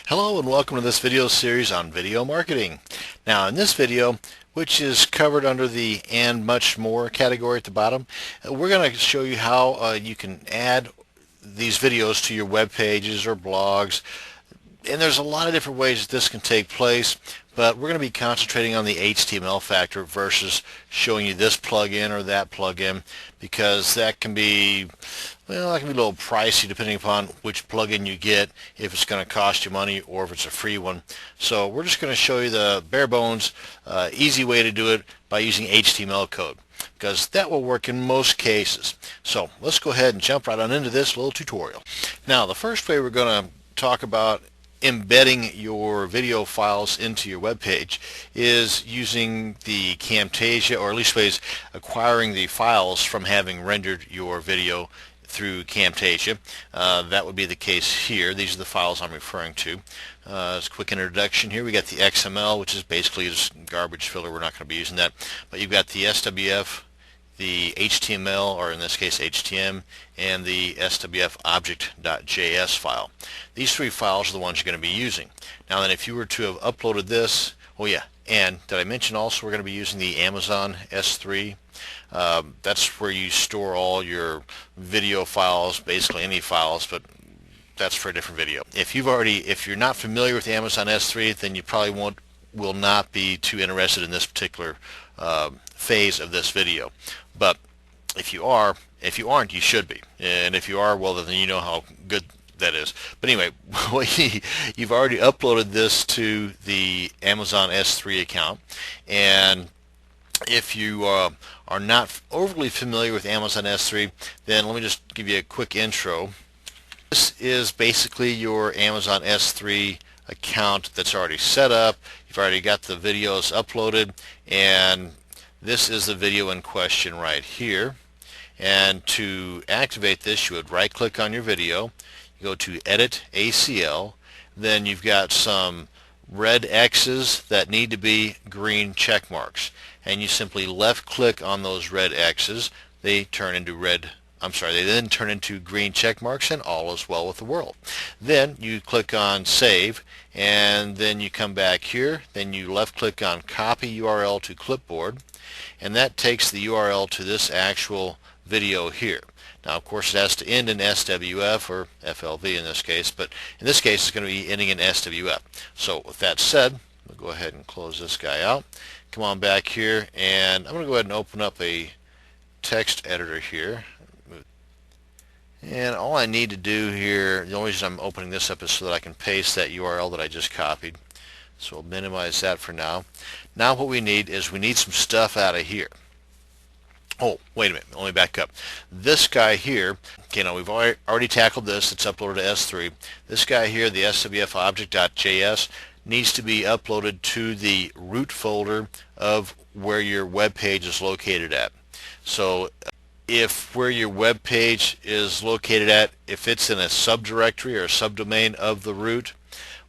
Hello and welcome to this video series on video marketing. Now in this video, which is covered under the and much more category at the bottom, we're going to show you how you can add these videos to your web pages or blogs. And there's a lot of different ways that this can take place, but we're going to be concentrating on the HTML factor versus showing you this plugin or that plugin, because that can be, well, that can be a little pricey depending upon which plugin you get, if it's going to cost you money or if it's a free one. So we're just going to show you the bare bones, easy way to do it by using HTML code, because that will work in most cases. So let's go ahead and jump right on into this little tutorial. Now the first way we're going to talk about embedding your video files into your web page is using the Camtasia, or at least ways acquiring the files from having rendered your video through Camtasia. That would be the case here. These are the files I'm referring to. As a quick introduction here, we got the XML, which is basically just garbage filler. We're not going to be using that. But you've got the SWF, the HTML, or in this case HTML, and the SWF object.js file. These three files are the ones you're going to be using. Now then, if you were to have uploaded this, oh yeah, and did I mention also we're going to be using the Amazon S3? That's where you store all your video files, basically any files, but that's for a different video. If you're not familiar with Amazon S3, then you probably will not be too interested in this particular phase of this video. But if you aren't, you should be. And if you are, well, then you know how good that is. But anyway, you've already uploaded this to the Amazon S3 account, and if you are not overly familiar with Amazon S3, then let me just give you a quick intro. This is basically your Amazon S3 account that's already set up. You've already got the videos uploaded, and this is the video in question right here. And to activate this, you would right click on your video, you go to Edit ACL, then you've got some red X's that need to be green check marks, and you simply left click on those red X's. They then turn into green check marks, and all is well with the world. Then you click on Save, and then you come back here, then you left click on Copy URL to Clipboard, and that takes the URL to this actual video here. Now of course it has to end in SWF, or FLV in this case, but in this case it's going to be ending in SWF. So with that said, we'll go ahead and close this guy out. Come on back here, and I'm going to go ahead and open up a text editor here. And all I need to do here, the only reason I'm opening this up is so that I can paste that URL that I just copied. So we'll minimize that for now. Now what we need is some stuff out of here. Oh, wait a minute, let me back up. This guy here, okay, now we've already tackled this. It's uploaded to S3. This guy here, the SWF object.js, needs to be uploaded to the root folder of where your web page is located at. So if where your web page is located at, if it's in a subdirectory or a subdomain of the root,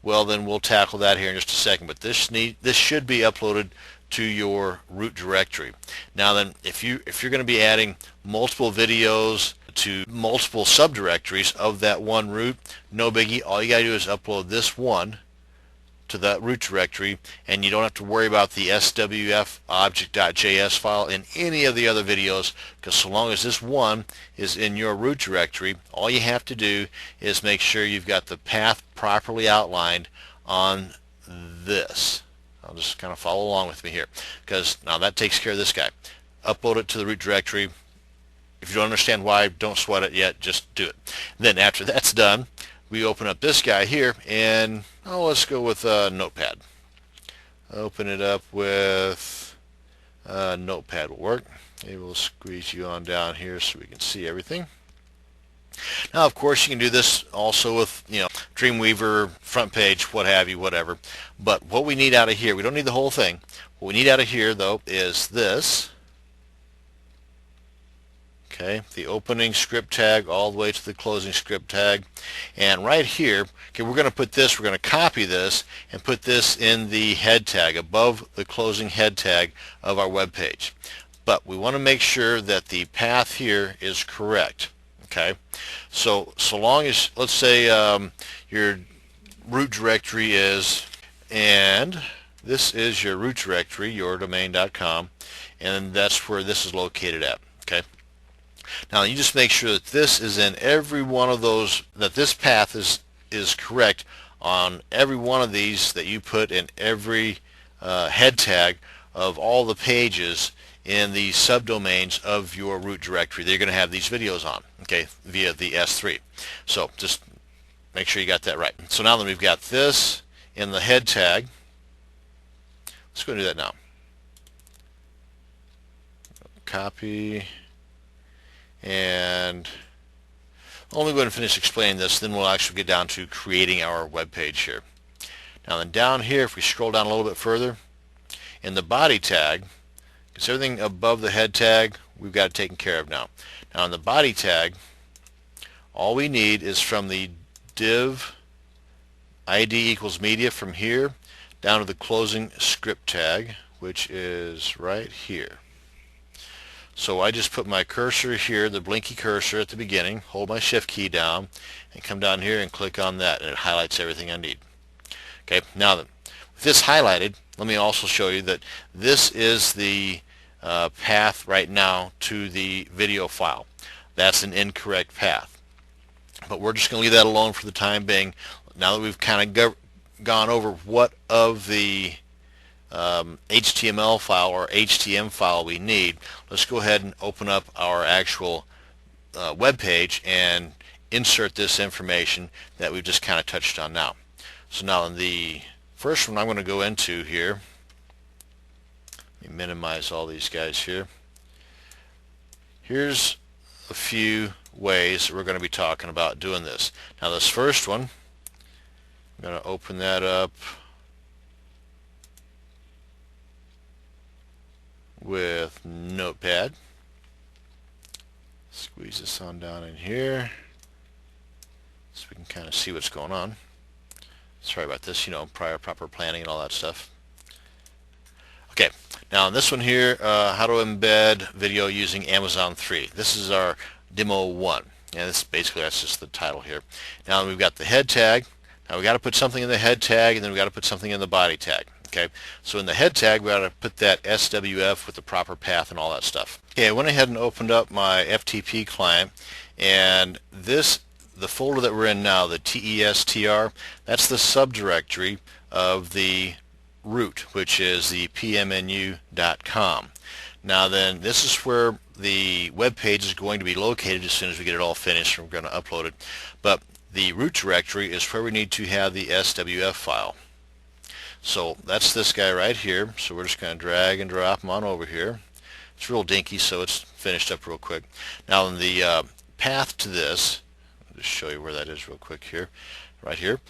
well then we'll tackle that here in just a second. But this should be uploaded to your root directory. Now then, if you're going to be adding multiple videos to multiple subdirectories of that one root, no biggie. All you got to do is upload this one to that root directory, and you don't have to worry about the SWF object.js file in any of the other videos, because so long as this one is in your root directory, all you have to do is make sure you've got the path properly outlined on this. I'll just kind of follow along with me here, because now that takes care of this guy. Upload it to the root directory. If you don't understand why, don't sweat it yet, just do it. Then after that's done, we open up this guy here, and let's go with Notepad. Open it up with Notepad will work. Maybe we'll squeeze you on down here so we can see everything. Now of course you can do this also with Dreamweaver, front page, what have you, whatever. But what we need out of here, we don't need the whole thing. What we need out of here though is this. Okay, the opening script tag all the way to the closing script tag. And right here, okay, we're going to copy this and put this in the head tag above the closing head tag of our web page. But we want to make sure that the path here is correct. Okay, so long as, let's say you're root directory is, and this is your root directory, yourdomain.com, and that's where this is located at. Okay. Now you just make sure that this is in every one of those, that this path is correct on every one of these that you put in every head tag of all the pages in the subdomains of your root directory. They're going to have these videos on, okay, via the S3. So just make sure you got that right. So now that we've got this in the head tag, let's go and do that now. Copy, and let me go ahead and finish explaining this, then we'll actually get down to creating our web page here. Now then down here, if we scroll down a little bit further, in the body tag, because everything above the head tag we've got it taken care of now. Now in the body tag, all we need is from the div ID equals media from here down to the closing script tag, which is right here. So I just put my cursor here, the blinky cursor at the beginning, hold my shift key down, and come down here and click on that, and it highlights everything I need. Okay, now that with this highlighted, let me also show you that this is the path right now to the video file. That's an incorrect path. But we're just going to leave that alone for the time being. Now that we've kind of gone over what of the HTML file or HTML file we need, let's go ahead and open up our actual web page and insert this information that we've just kind of touched on now. So now in the first one I'm going to go into here, let me minimize all these guys here. Here's a few ways that we're going to be talking about doing this. Now this first one, I'm going to open that up with Notepad. Squeeze this on down in here so we can kind of see what's going on. Sorry about this, you know, proper planning and all that stuff. Okay, now in this one here, how to embed video using Amazon 3. This is our demo 1. And this basically, that's just the title here. Now we've got the head tag. Now we've got to put something in the head tag, and then we've got to put something in the body tag. Okay, so in the head tag we got to put that SWF with the proper path and all that stuff. Okay, I went ahead and opened up my FTP client, and this, the folder that we're in now, the TESTR, that's the subdirectory of the root, which is the pmnu.com. Now then, this is where the web page is going to be located as soon as we get it all finished. We're going to upload it, but the root directory is where we need to have the SWF file. So that's this guy right here. So we're just going to drag and drop him on over here. It's real dinky, so it's finished up real quick. Now in the path to this, I'll just show you where that is real quick here, right here.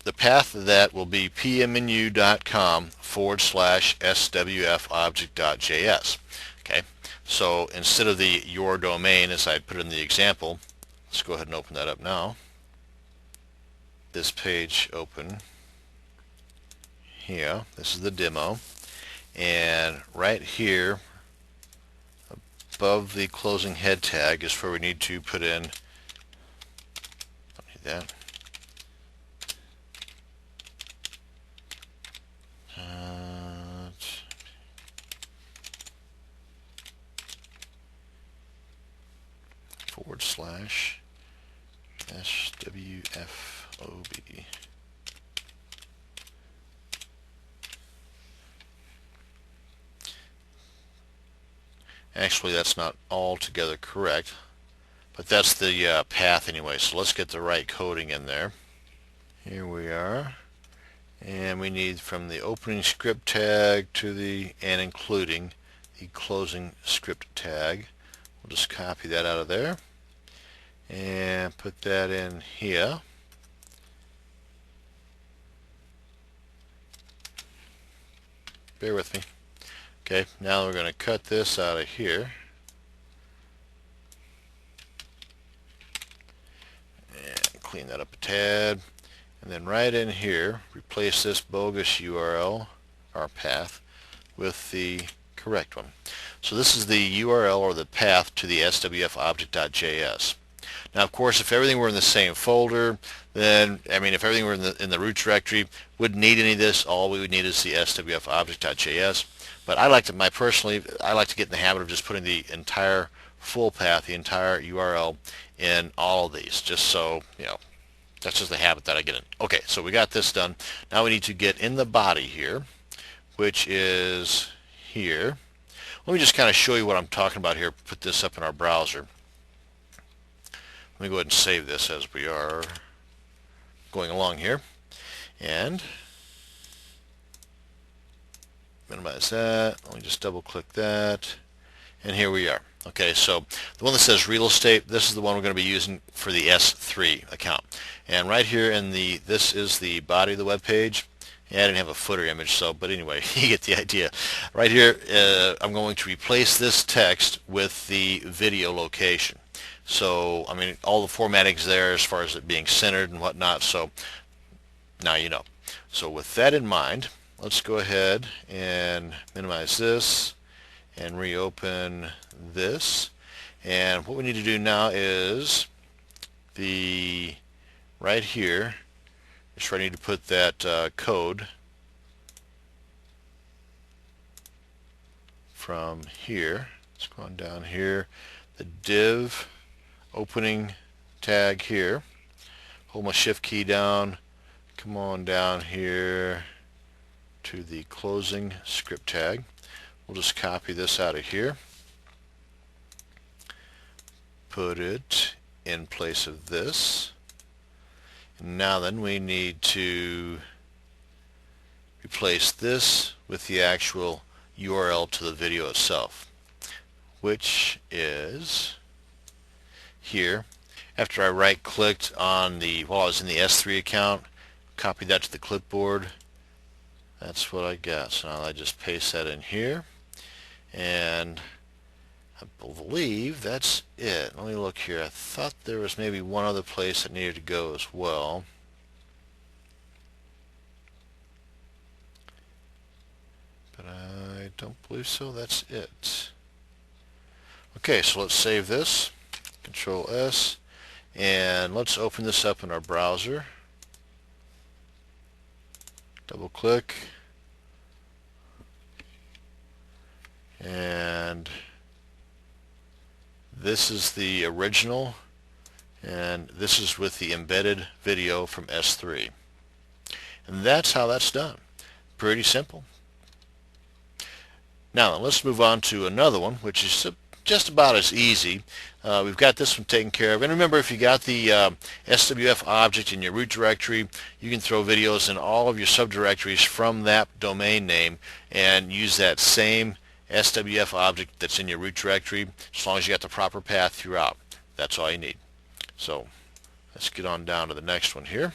The path of that will be pmnu.com/swfobject.js. Okay, so instead of the your domain as I put in the example, let's go ahead and open that up now. This page open here. This is the demo, and right here above the closing head tag is where we need to put in, don't need that, /SWFOB. Actually, that's not altogether correct, but that's the path anyway, so let's get the right coding in there. Here we are, and we need from the opening script tag to the and including the closing script tag. We'll just copy that out of there and put that in here. Bear with me. Okay, now we're going to cut this out of here and clean that up a tad, and then right in here replace this bogus URL, our path, with the correct one. So this is the URL or the path to the SWF object.js. Now, of course, if everything were in the same folder, then, I mean, if everything were in the root directory, wouldn't need any of this. All we would need is the swf object.js. But I like to, I like to get in the habit of just putting the entire full path, the entire URL in all of these, just so, you know, that's just the habit that I get in. Okay, so we got this done. Now we need to get in the body here, which is here. Let me just kind of show you what I'm talking about here. Put this up in our browser. Let me go ahead and save this as we are going along here. And minimize that. Let me just double click that. And here we are. Okay, so the one that says real estate, this is the one we're going to be using for the S3 account. And right here in this is the body of the web page. Yeah, I didn't have a footer image, so, but anyway, you get the idea. Right here, I'm going to replace this text with the video location. So, I mean, all the formatting's there as far as it being centered and whatnot, so now you know. So with that in mind, let's go ahead and minimize this and reopen this. And what we need to do now is right here is where I need to put that code from here. Let's go on down here, the div opening tag here. Hold my shift key down, come on down here to the closing script tag. We'll just copy this out of here, put it in place of this. And now then we need to replace this with the actual URL to the video itself, which is here. After I right-clicked on while I was in the S3 account, copied that to the clipboard. That's what I got. So now I just paste that in here. And I believe that's it. Let me look here. I thought there was maybe one other place that needed to go as well. But I don't believe so. That's it. Okay, so let's save this. Control S. And let's open this up in our browser. Double click. And this is the original, and this is with the embedded video from S3. And that's how that's done. Pretty simple. Now let's move on to another one, which is just about as easy. We've got this one taken care of. And remember, if you got the SWF object in your root directory, you can throw videos in all of your subdirectories from that domain name and use that same SWF object that's in your root directory, as long as you got the proper path throughout. That's all you need. So let's get on down to the next one here.